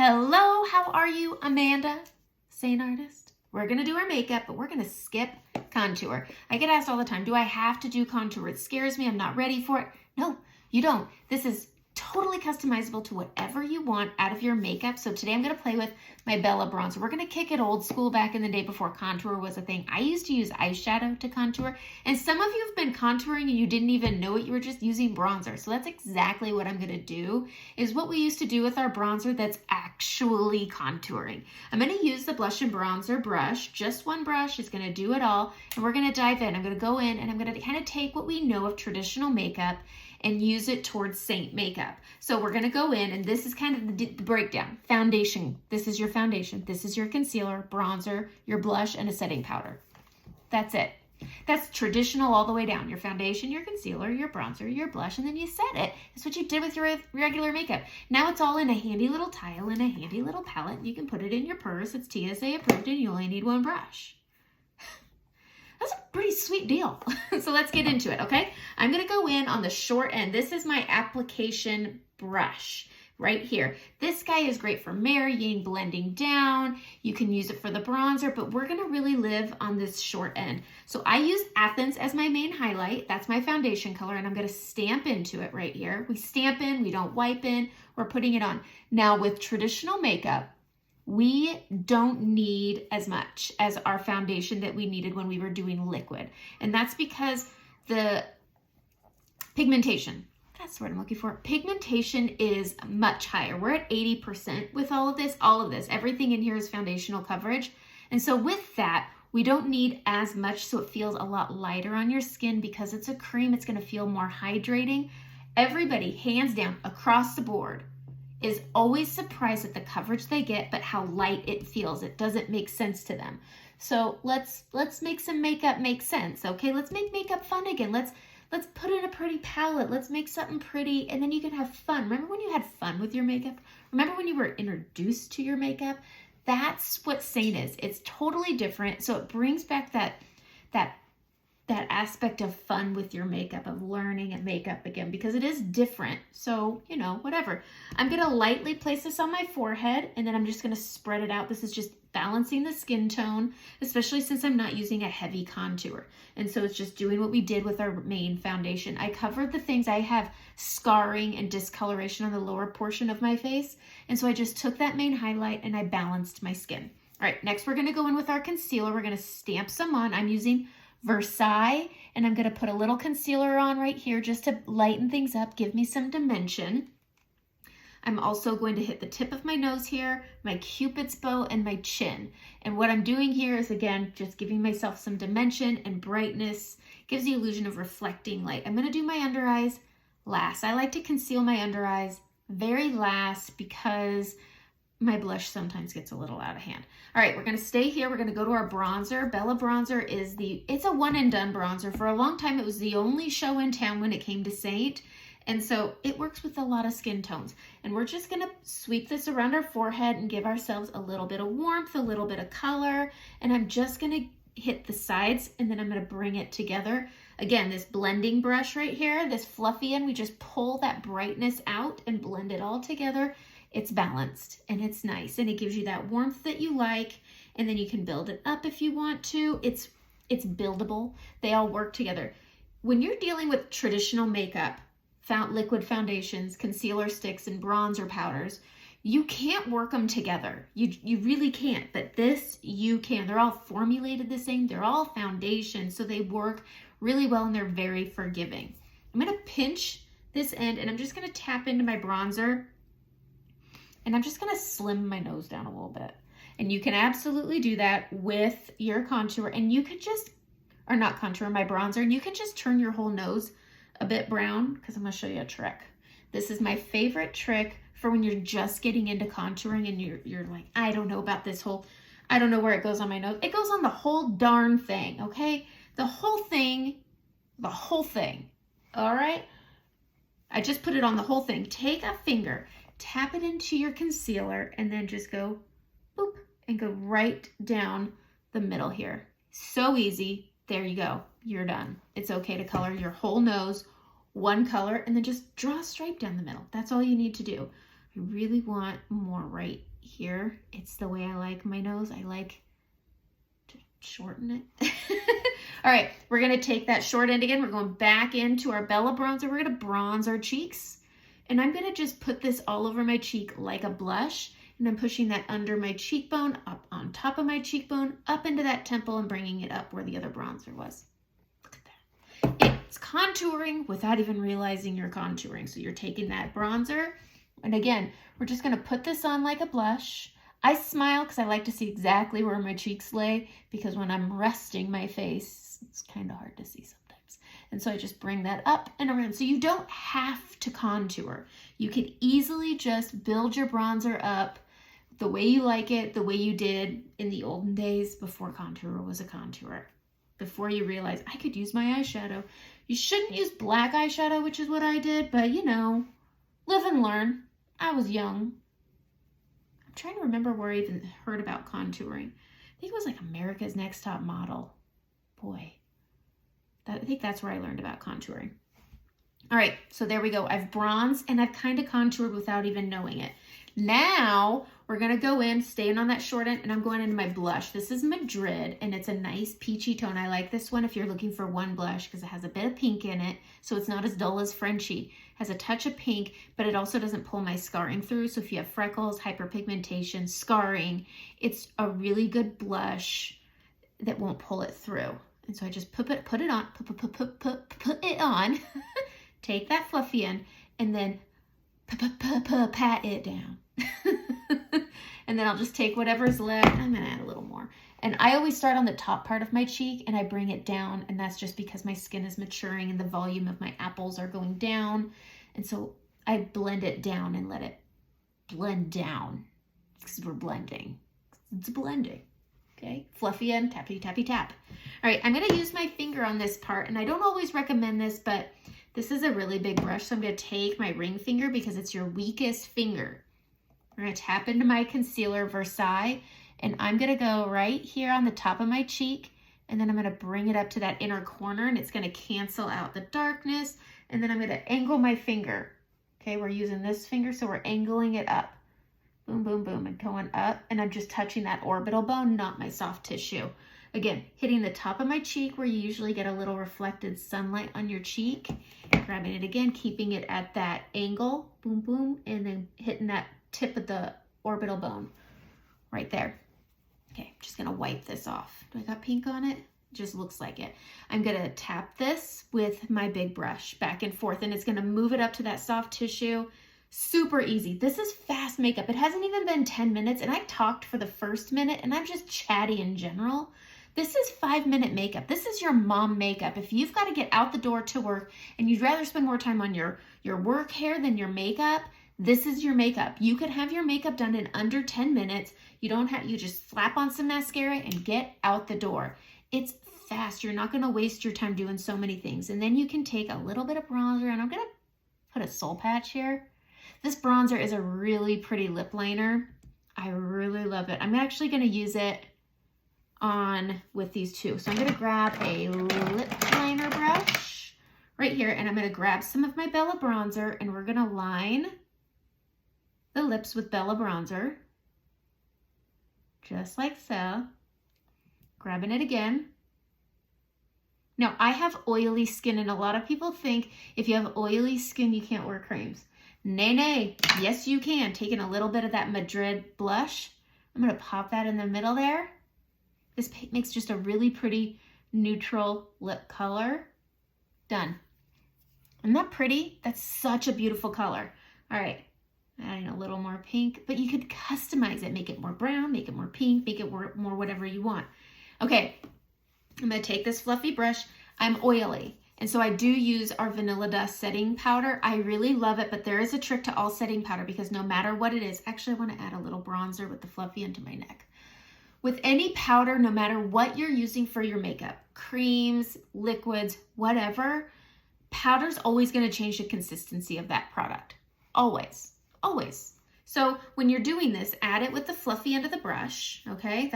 Hello, how are you, Amanda, Seint artist? We're going to do our makeup, but we're going to skip contour. I get asked all the time, do I have to do contour? It scares me. I'm not ready for it. No, you don't. This is totally customizable to whatever you want out of your makeup. So today I'm going to play with my Bella bronzer. We're going to kick it old school back in the day before contour was a thing. I used to use eyeshadow to contour, and some of you have been contouring and you didn't even know it. You were just using bronzer. So that's exactly what I'm going to do, is what we used to do with our bronzer that's actually contouring. I'm going to use the blush and bronzer brush. Just one brush is going to do it all, and we're going to dive in. I'm going to go in and I'm going to kind of take what we know of traditional makeup and use it towards Seint makeup. So we're gonna go in, and this is kind of the breakdown. Foundation, this is your foundation. This is your concealer, bronzer, your blush, and a setting powder. That's it. That's traditional all the way down. Your foundation, your concealer, your bronzer, your blush, and then you set it. That's what you did with your regular makeup. Now it's all in a handy little tile and a handy little palette. You can put it in your purse. It's TSA approved, and you only need one brush. That's a pretty sweet deal. So let's get into it, okay? I'm gonna go in on the short end. This is my application brush right here. This guy is great for marrying, blending down. You can use it for the bronzer, but we're gonna really live on this short end. So I use Athens as my main highlight. That's my foundation color, and I'm gonna stamp into it right here. We stamp in, we don't wipe in, we're putting it on. Now with traditional makeup, we don't need as much as our foundation that we needed when we were doing liquid. And that's because the pigmentation, that's what I'm looking for. Pigmentation is much higher. We're at 80% with all of this. Everything in here is foundational coverage. And so with that, we don't need as much, so it feels a lot lighter on your skin. Because it's a cream, it's gonna feel more hydrating. Everybody, hands down, across the board, is always surprised at the coverage they get, but how light it feels. It doesn't make sense to them. So let's make some makeup make sense, okay? Let's make makeup fun again. Let's put in a pretty palette. Let's make something pretty, and then you can have fun. Remember when you had fun with your makeup? Remember when you were introduced to your makeup? That's what Seint is. It's totally different. So it brings back that aspect of fun with your makeup, of learning and makeup again, because it is different. So, you know, whatever. I'm going to lightly place this on my forehead, and then I'm just going to spread it out. This is just balancing the skin tone, especially since I'm not using a heavy contour. And so it's just doing what we did with our main foundation. I covered the things. I have scarring and discoloration on the lower portion of my face. And so I just took that main highlight and I balanced my skin. All right, next we're going to go in with our concealer. We're going to stamp some on. I'm using Versailles, and I'm going to put a little concealer on right here just to lighten things up, give me some dimension. I'm also going to hit the tip of my nose here, my Cupid's bow, and my chin. And what I'm doing here is, again, just giving myself some dimension and brightness. Gives the illusion of reflecting light. I'm going to do my under eyes last. I like to conceal my under eyes very last because my blush sometimes gets a little out of hand. All right, we're gonna stay here. We're gonna go to our bronzer. Bella bronzer is it's a one and done bronzer. For a long time, it was the only show in town when it came to Seint. And so it works with a lot of skin tones. And we're just gonna sweep this around our forehead and give ourselves a little bit of warmth, a little bit of color. And I'm just gonna hit the sides, and then I'm gonna bring it together. Again, this blending brush right here, this fluffy end, we just pull that brightness out and blend it all together. It's balanced and it's nice, and it gives you that warmth that you like, and then you can build it up if you want to. It's buildable. They all work together. When you're dealing with traditional makeup, liquid foundations, concealer sticks, and bronzer powders, you can't work them together. You really can't, but this you can. They're all formulated the same. They're all foundation, so they work really well, and they're very forgiving. I'm gonna pinch this end, and I'm just gonna tap into my bronzer. And I'm just gonna slim my nose down a little bit. And you can absolutely do that with your contour. And you could just, or not contour, my bronzer, and you can just turn your whole nose a bit brown, because I'm gonna show you a trick. This is my favorite trick for when you're just getting into contouring and you're like, I don't know about this whole, I don't know where it goes on my nose. It goes on the whole darn thing, okay? The whole thing, all right? I just put it on the whole thing. Take a finger, tap it into your concealer, and then just go boop and go right down the middle here. So easy. There you go. You're done. It's okay to color your whole nose one color, and then just draw a stripe down the middle. That's all you need to do. I really want more right here. It's the way I like my nose. I like to shorten it. All right, we're gonna take that short end again. We're going back into our Bella bronzer. We're gonna bronze our cheeks. And I'm gonna just put this all over my cheek like a blush. And I'm pushing that under my cheekbone, up on top of my cheekbone, up into that temple and bringing it up where the other bronzer was. Look at that. It's contouring without even realizing you're contouring. So you're taking that bronzer. And again, we're just gonna put this on like a blush. I smile because I like to see exactly where my cheeks lay, because when I'm resting my face, it's kind of hard to see sometimes. And so I just bring that up and around. So you don't have to contour. You could easily just build your bronzer up the way you like it, the way you did in the olden days before contour was a contour. Before you realize I could use my eyeshadow. You shouldn't use black eyeshadow, which is what I did, but you know, live and learn. I was young. I'm trying to remember where I even heard about contouring. I think it was like America's Next Top Model. Boy, I think that's where I learned about contouring. All right, so there we go. I've bronzed and I've kind of contoured without even knowing it. Now we're gonna go in, staying on that short end, and I'm going into my blush. This is Madrid, and it's a nice peachy tone. I like this one if you're looking for one blush because it has a bit of pink in it, so it's not as dull as Frenchie. It has a touch of pink, but it also doesn't pull my scarring through. So if you have freckles, hyperpigmentation, scarring, it's a really good blush that won't pull it through. And so I just put it on, take that fluffy end, and then pat it down. And then I'll just take whatever's left. I'm gonna add a little more. And I always start on the top part of my cheek and I bring it down, and that's just because my skin is maturing and the volume of my apples are going down. And so I blend it down and let it blend down because we're blending. It's blending. Okay, fluffy end, tappy, tappy, tap. All right, I'm gonna use my finger on this part, and I don't always recommend this, but this is a really big brush, so I'm gonna take my ring finger because it's your weakest finger. I'm gonna tap into my concealer Versailles, and I'm gonna go right here on the top of my cheek, and then I'm gonna bring it up to that inner corner, and it's gonna cancel out the darkness, and then I'm gonna angle my finger. Okay, we're using this finger, so we're angling it up. Boom, boom, boom, and going up, and I'm just touching that orbital bone, not my soft tissue. Again, hitting the top of my cheek where you usually get a little reflected sunlight on your cheek. Grabbing it again, keeping it at that angle, boom, boom, and then hitting that tip of the orbital bone right there. Okay, I'm just gonna wipe this off. Do I got pink on it? It just looks like it. I'm gonna tap this with my big brush back and forth, and it's gonna move it up to that soft tissue. Super easy. This is fast makeup. It hasn't even been 10 minutes, and I talked for the first minute, and I'm just chatty in general. This is 5-minute makeup. This is your mom makeup. If you've got to get out the door to work and you'd rather spend more time on your work hair than your makeup, this is your makeup. You could have your makeup done in under 10 minutes. You just slap on some mascara and get out the door. It's fast. You're not going to waste your time doing so many things. And then you can take a little bit of bronzer, and I'm going to put a soul patch here. This bronzer is a really pretty lip liner. I really love it. I'm actually going to use it on with these two. So I'm going to grab a lip liner brush right here, and I'm going to grab some of my Bella bronzer, and we're going to line the lips with Bella bronzer, just like so. Grabbing it again. Now, I have oily skin, and a lot of people think if you have oily skin, you can't wear creams. Nay, nay. Yes, you can. Taking a little bit of that Madrid blush. I'm going to pop that in the middle there. This makes just a really pretty neutral lip color. Done. Isn't that pretty? That's such a beautiful color. All right. Adding a little more pink, but you could customize it. Make it more brown, make it more pink, make it more whatever you want. Okay. I'm going to take this fluffy brush. I'm oily, and so I do use our Vanilla Dust setting powder. I really love it, but there is a trick to all setting powder because no matter what it is, actually I want to add a little bronzer with the fluffy into my neck. With any powder, no matter what you're using for your makeup, creams, liquids, whatever, powder's always going to change the consistency of that product. Always, always. So when you're doing this, add it with the fluffy end of the brush, okay?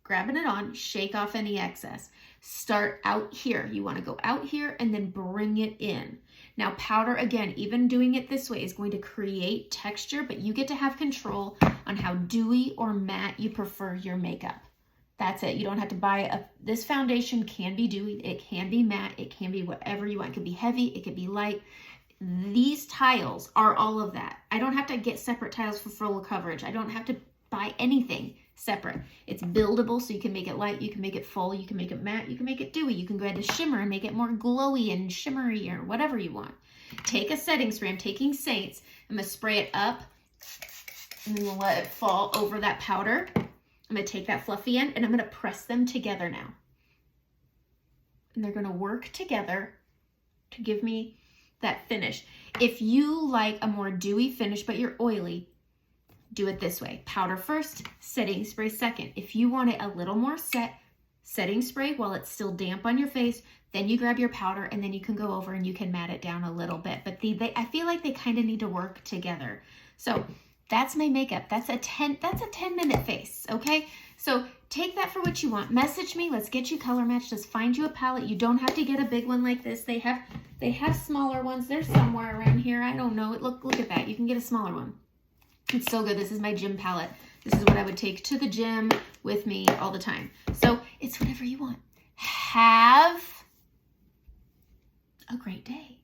grabbing it on, shake off any excess. Start out here. You want to go out here and then bring it in. Now powder, again, even doing it this way is going to create texture, but you get to have control on how dewy or matte you prefer your makeup. That's it. You don't have to buy this foundation can be dewy, it can be matte, it can be whatever you want. It could be heavy, it could be light. These tiles are all of that. I don't have to get separate tiles for full coverage. I don't have to buy anything separate. It's buildable, so you can make it light, you can make it full, you can make it matte, you can make it dewy, you can go ahead and shimmer and make it more glowy and shimmery or whatever you want. Take a setting spray. I'm taking Seint's. I'm going to spray it up and then let it fall over that powder. I'm going to take that fluffy end and I'm going to press them together now. And they're going to work together to give me that finish. If you like a more dewy finish but you're oily, do it this way. Powder first, setting spray second. If you want it a little more set, setting spray while it's still damp on your face, then you grab your powder and then you can go over and you can matte it down a little bit. But I feel like they kind of need to work together. So that's my makeup. That's a 10-minute face, okay? So take that for what you want. Message me. Let's get you color matched. Just find you a palette. You don't have to get a big one like this. They have smaller ones. They're somewhere around here. I don't know. Look at that. You can get a smaller one. It's so good. This is my gym palette. This is what I would take to the gym with me all the time. So it's whatever you want. Have a great day.